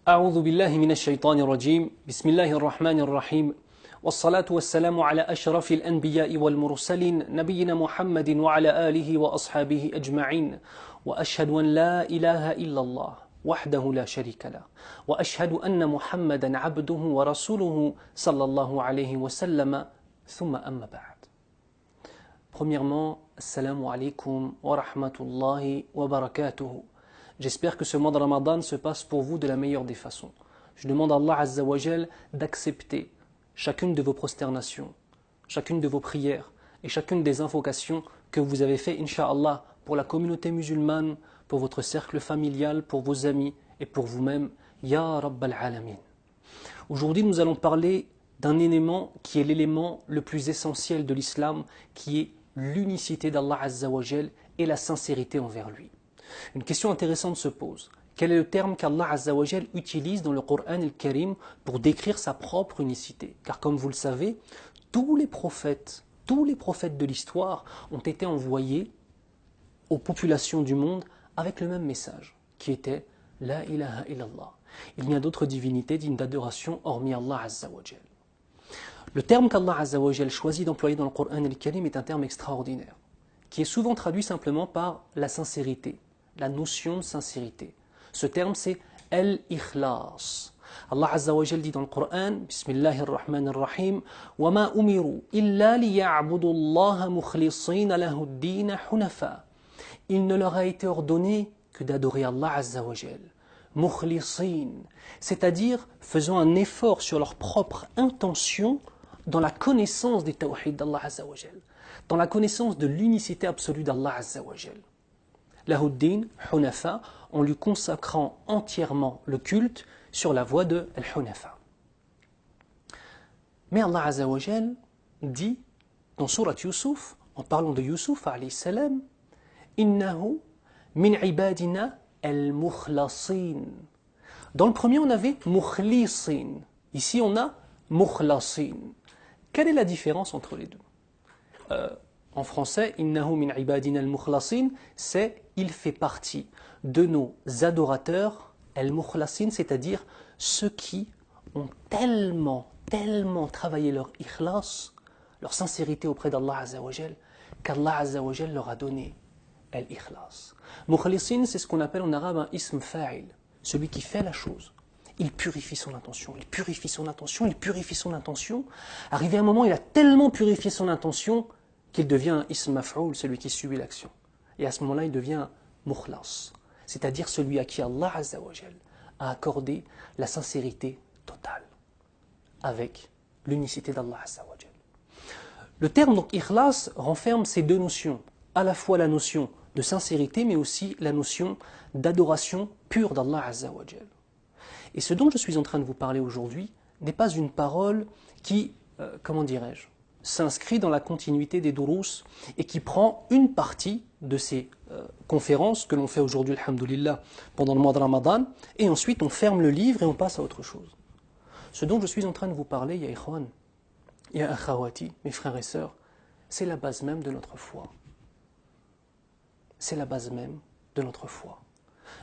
أعوذ بالله من الشيطان الرجيم بسم الله الرحمن الرحيم والصلاة والسلام على أشرف الأنبياء والمرسلين نبينا محمد وعلى آله وأصحابه أجمعين وأشهد أن لا إله إلا الله وحده لا شريك له وأشهد أن محمدا عبده ورسوله صلى الله عليه وسلم ثم أما بعد. Premièrement, assalamu alaikum wa rahmatullahi wa barakatuhu. J'espère que ce mois de Ramadan se passe pour vous de la meilleure des façons. Je demande à Allah Azza wa Jal d'accepter chacune de vos prosternations, chacune de vos prières et chacune des invocations que vous avez fait, Inch'Allah, pour la communauté musulmane, pour votre cercle familial, pour vos amis et pour vous-même. Ya Rabbal Alamin. Aujourd'hui, nous allons parler d'un élément qui est l'élément le plus essentiel de l'islam, qui est l'unicité d'Allah Azza wa Jal et la sincérité envers lui. Une question intéressante se pose. Quel est le terme qu'Allah Azza wa Jal utilise dans le Coran al-Karim pour décrire sa propre unicité? Car comme vous le savez, tous les prophètes de l'histoire ont été envoyés aux populations du monde avec le même message, qui était La ilaha illallah. Il n'y a d'autres divinités dignes d'adoration hormis Allah Azza wa Jal. Le terme qu'Allah Azza wa Jal choisit d'employer dans le Coran al-Karim est un terme extraordinaire, qui est souvent traduit simplement par la sincérité, la notion de sincérité. Ce terme c'est al-ikhlas. Allah Azza wa Jal dit dans le Coran, Bismillahir Rahmanir Rahim, وَمَا أُمِرُوا إِلَّا لِيَعْبُدُوا اللَّهَ مُخْلِصِينَ لَهُ الدِّينَ حُنَفًا. Il ne leur a été ordonné que d'adorer Allah Azza wa Jal, mukhlisin, c'est-à-dire faisant un effort sur leur propre intention dans la connaissance du tawhid d'Allah Azza wa Jal, dans la connaissance de l'unicité absolue d'Allah Azza wa Jal. Lahuddin, Hunafa, en lui consacrant entièrement le culte sur la voie de Al-Hunafa. Mais Allah Azza wa Jal dit dans Surat Yusuf, en parlant de Yusuf alayhi salam, Innahu min ibadina al-mukhlasin. Dans le premier on avait mukhlisin, ici on a mukhlasin. Quelle est la différence entre les deux? En français, Innahu min ibadina al-mukhlasin, c'est il fait partie de nos adorateurs al-mukhlasin, c'est-à-dire ceux qui ont tellement travaillé leur ikhlas, leur sincérité auprès d'Allah Azza wa Jal, qu'Allah Azza wa Jal leur a donné al-ikhlas. Mukhlisin, c'est ce qu'on appelle en arabe un ism fa'il, celui qui fait la chose. Il purifie son intention, il purifie son intention, il purifie son intention. Arrivé à un moment, il a tellement purifié son intention qu'il devient un ism maf'oul, celui qui subit l'action. Et à ce moment-là, il devient mukhlas, c'est-à-dire celui à qui Allah Azza wa Jal a accordé la sincérité totale, avec l'unicité d'Allah Azza wa Jal. Le terme donc ikhlas renferme ces deux notions, à la fois la notion de sincérité, mais aussi la notion d'adoration pure d'Allah Azza wa Jal. Et ce dont je suis en train de vous parler aujourd'hui n'est pas une parole qui, s'inscrit dans la continuité des durous et qui prend une partie de ces conférences que l'on fait aujourd'hui, alhamdoulilah, pendant le mois de Ramadan, et ensuite on ferme le livre et on passe à autre chose. Ce dont je suis en train de vous parler, ya ikhwan, ya akhawati, mes frères et sœurs, c'est la base même de notre foi. C'est la base même de notre foi.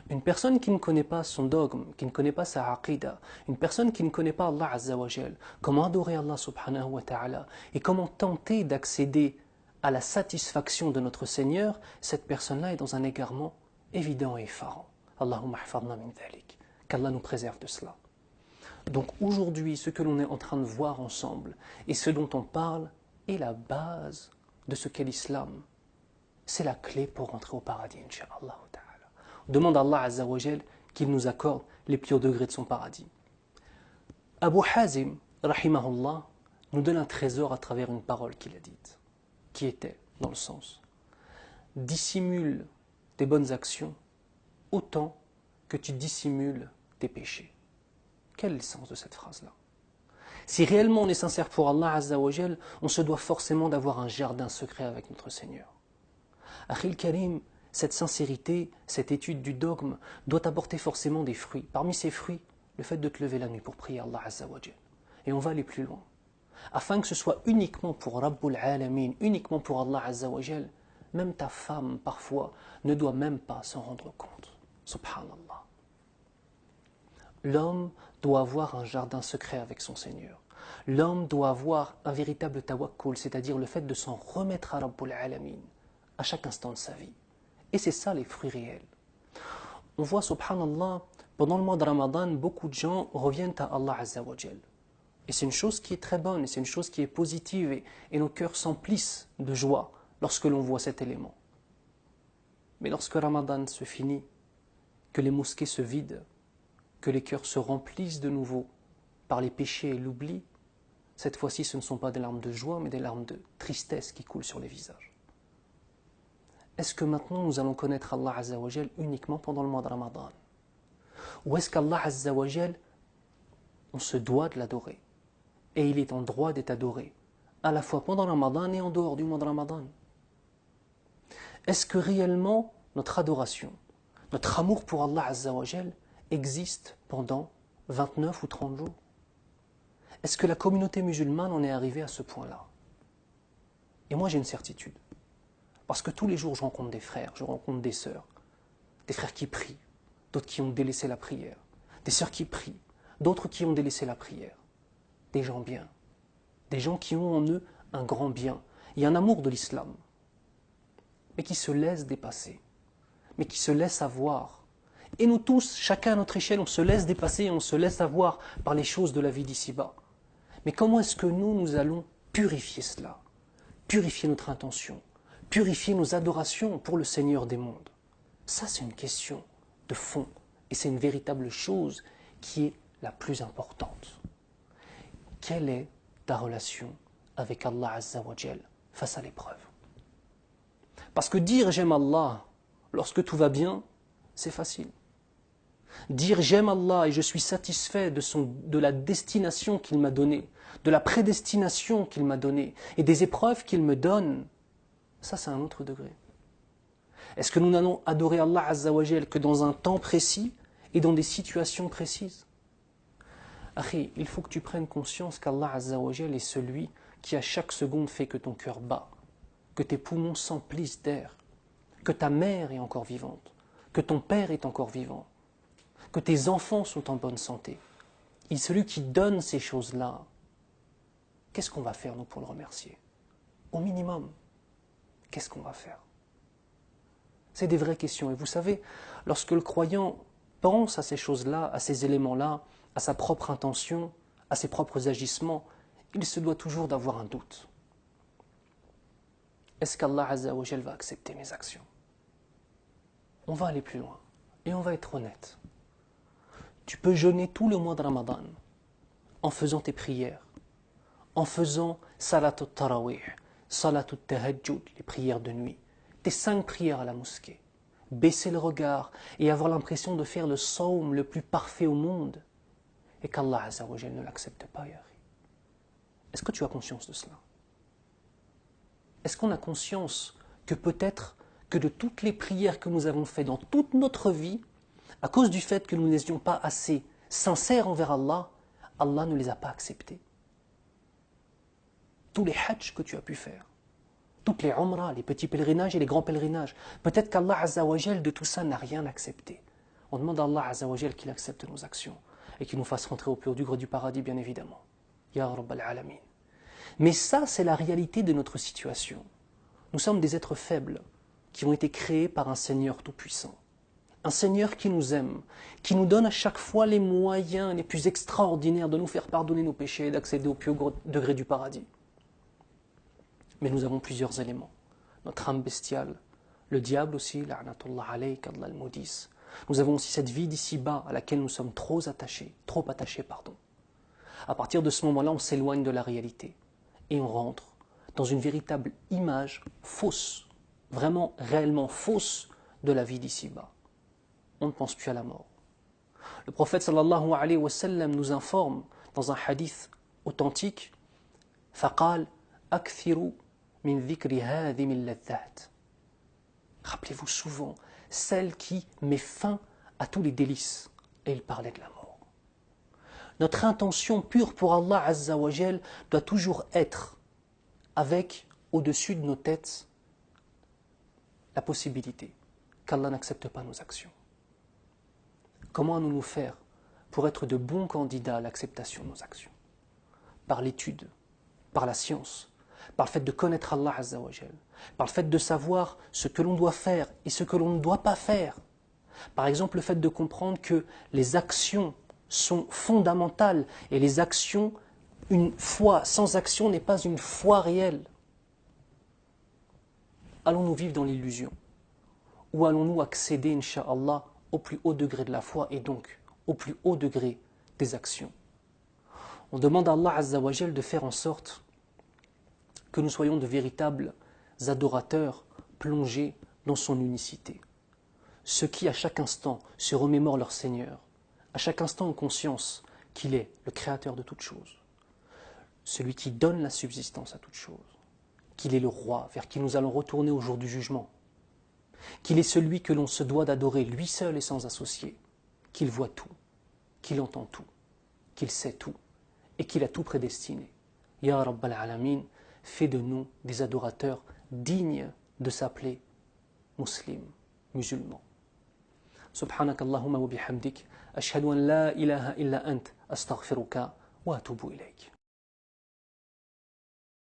Une personne qui ne connaît pas son dogme, qui ne connaît pas sa aqida, une personne qui ne connaît pas Allah Azza wa Jal, comment adorer Allah subhanahu wa ta'ala et comment tenter d'accéder à la satisfaction de notre Seigneur, cette personne-là est dans un égarement évident et effarant. Allahumma hafadna min dhalik. Qu'Allah nous préserve de cela. Donc aujourd'hui, ce que l'on est en train de voir ensemble et ce dont on parle est la base de ce qu'est l'islam. C'est la clé pour rentrer au paradis, incha'Allah ta'ala. On demande à Allah Azza wa Jal qu'il nous accorde les plus hauts degrés de son paradis. Abu Hazim, rahimahullah, nous donne un trésor à travers une parole qu'il a dite, qui était dans le sens: dissimule tes bonnes actions autant que tu dissimules tes péchés. Quel est le sens de cette phrase-là? Si réellement on est sincère pour Allah Azza wa Jal, on se doit forcément d'avoir un jardin secret avec notre Seigneur. Akhil Karim, cette sincérité, cette étude du dogme doit apporter forcément des fruits. Parmi ces fruits, le fait de te lever la nuit pour prier Allah Azza wa Jal. Et on va aller plus loin. Afin que ce soit uniquement pour Rabbul Alamin, uniquement pour Allah Azza wa Jal, même ta femme, parfois, ne doit même pas s'en rendre compte. Subhanallah. L'homme doit avoir un jardin secret avec son Seigneur. L'homme doit avoir un véritable tawakkul, c'est-à-dire le fait de s'en remettre à Rabbul Alamin à chaque instant de sa vie. Et c'est ça les fruits réels. On voit, subhanallah, pendant le mois de Ramadan, beaucoup de gens reviennent à Allah Azza wa Jal. Et c'est une chose qui est très bonne, et c'est une chose qui est positive, et nos cœurs s'emplissent de joie lorsque l'on voit cet élément. Mais lorsque Ramadan se finit, que les mosquées se vident, que les cœurs se remplissent de nouveau par les péchés et l'oubli, cette fois-ci ce ne sont pas des larmes de joie, mais des larmes de tristesse qui coulent sur les visages. Est-ce que maintenant nous allons connaître Allah Azza wa Jal uniquement pendant le mois de Ramadan? Ou est-ce qu'Allah Azza wa Jal, on se doit de l'adorer? Et il est en droit d'être adoré, à la fois pendant le Ramadan et en dehors du mois de Ramadan. Est-ce que réellement notre adoration, notre amour pour Allah Azza wa Jal existe pendant 29 ou 30 jours? Est-ce que la communauté musulmane en est arrivée à ce point-là? Et moi j'ai une certitude. Parce que tous les jours je rencontre des frères, je rencontre des sœurs qui prient, d'autres qui ont délaissé la prière, des sœurs qui prient, d'autres qui ont délaissé la prière, des gens bien, des gens qui ont en eux un grand bien et un amour de l'islam, mais qui se laissent dépasser, mais qui se laissent avoir. Et nous tous, chacun à notre échelle, on se laisse dépasser et on se laisse avoir par les choses de la vie d'ici-bas. Mais comment est-ce que nous allons purifier cela? Purifier notre intention, purifier nos adorations pour le Seigneur des mondes. Ça, c'est une question de fond et c'est une véritable chose qui est la plus importante. Quelle est ta relation avec Allah Azza wa Jal face à l'épreuve? Parce que dire j'aime Allah lorsque tout va bien, c'est facile. Dire j'aime Allah et je suis satisfait de la destination qu'il m'a donnée, de la prédestination qu'il m'a donnée et des épreuves qu'il me donne, ça c'est un autre degré. Est-ce que nous n'allons adorer Allah Azza wa Jal que dans un temps précis et dans des situations précises? Akhi, il faut que tu prennes conscience qu'Allah Azza wa Jal est celui qui à chaque seconde fait que ton cœur bat, que tes poumons s'emplissent d'air, que ta mère est encore vivante, que ton père est encore vivant, que tes enfants sont en bonne santé. Il est celui qui donne ces choses-là. Qu'est-ce qu'on va faire, nous, pour le remercier? Au minimum, qu'est-ce qu'on va faire? C'est des vraies questions. Et vous savez, lorsque le croyant pense à ces choses-là, à ces éléments-là, à sa propre intention, à ses propres agissements, il se doit toujours d'avoir un doute. Est-ce qu'Allah Azza wa Jal va accepter mes actions? On va aller plus loin. Et on va être honnête. Tu peux jeûner tout le mois de Ramadan en faisant tes prières, en faisant Salat al-Tarawih, Salat al-Tahajjud, les prières de nuit, tes 5 prières à la mosquée, baisser le regard et avoir l'impression de faire le sawm le plus parfait au monde et qu'Allah Azza wa Jal ne l'accepte pas, ya akhi. Est-ce que tu as conscience de cela? Est-ce qu'on a conscience que peut-être que de toutes les prières que nous avons faites dans toute notre vie, à cause du fait que nous n'étions pas assez sincères envers Allah, Allah ne les a pas acceptées? Tous les hajj que tu as pu faire, toutes les umrah, les petits pèlerinages et les grands pèlerinages, peut-être qu'Allah Azza wa Jal de tout ça n'a rien accepté. On demande à Allah Azza wa Jal qu'il accepte nos actions et qu'il nous fasse rentrer au plus haut degré du paradis, bien évidemment. Ya Rabbal Alamin. Mais ça, c'est la réalité de notre situation. Nous sommes des êtres faibles qui ont été créés par un Seigneur tout-puissant. Un Seigneur qui nous aime, qui nous donne à chaque fois les moyens les plus extraordinaires de nous faire pardonner nos péchés et d'accéder au plus haut degré du paradis. Mais nous avons plusieurs éléments. Notre âme bestiale, le diable aussi, la'natullah alayk, Allah le maudisse. Nous avons aussi cette vie d'ici-bas à laquelle nous sommes trop attachés. À partir de ce moment-là, on s'éloigne de la réalité et on rentre dans une véritable image fausse, vraiment, réellement fausse de la vie d'ici-bas. On ne pense plus à la mort. Le prophète sallallahu alayhi wa sallam nous informe dans un hadith authentique, فقال أكثروا من ذكر هذه اللذات. Rappelez-vous souvent celle qui met fin à tous les délices. Et il parlait de la mort. Notre intention pure pour Allah Azza wa Jal doit toujours être avec au-dessus de nos têtes la possibilité qu'Allah n'accepte pas nos actions. Comment allons-nous faire pour être de bons candidats à l'acceptation de nos actions. Par l'étude, par la science, par le fait de connaître Allah Azza wa Jal, par le fait de savoir ce que l'on doit faire et ce que l'on ne doit pas faire. Par exemple, le fait de comprendre que les actions sont fondamentales et les actions, une foi sans action n'est pas une foi réelle. Allons-nous vivre dans l'illusion? Ou allons-nous accéder, incha'Allah, au plus haut degré de la foi et donc au plus haut degré des actions? On demande à Allah Azza wa Jal de faire en sorte que nous soyons de véritables adorateurs plongés dans son unicité. Ceux qui à chaque instant se remémorent leur Seigneur, à chaque instant ont conscience qu'il est le créateur de toutes choses, celui qui donne la subsistance à toutes choses, qu'il est le roi vers qui nous allons retourner au jour du jugement, qu'il est celui que l'on se doit d'adorer lui seul et sans associé, qu'il voit tout, qu'il entend tout, qu'il sait tout et qu'il a tout prédestiné. Ya Rabbal Alamin, fais de nous des adorateurs dignes de s'appeler musulmans, musulmans. سبحانك اللهم وبحمدك أشهد أن لا إله إلا أنت أستغفرك وأتوب إليك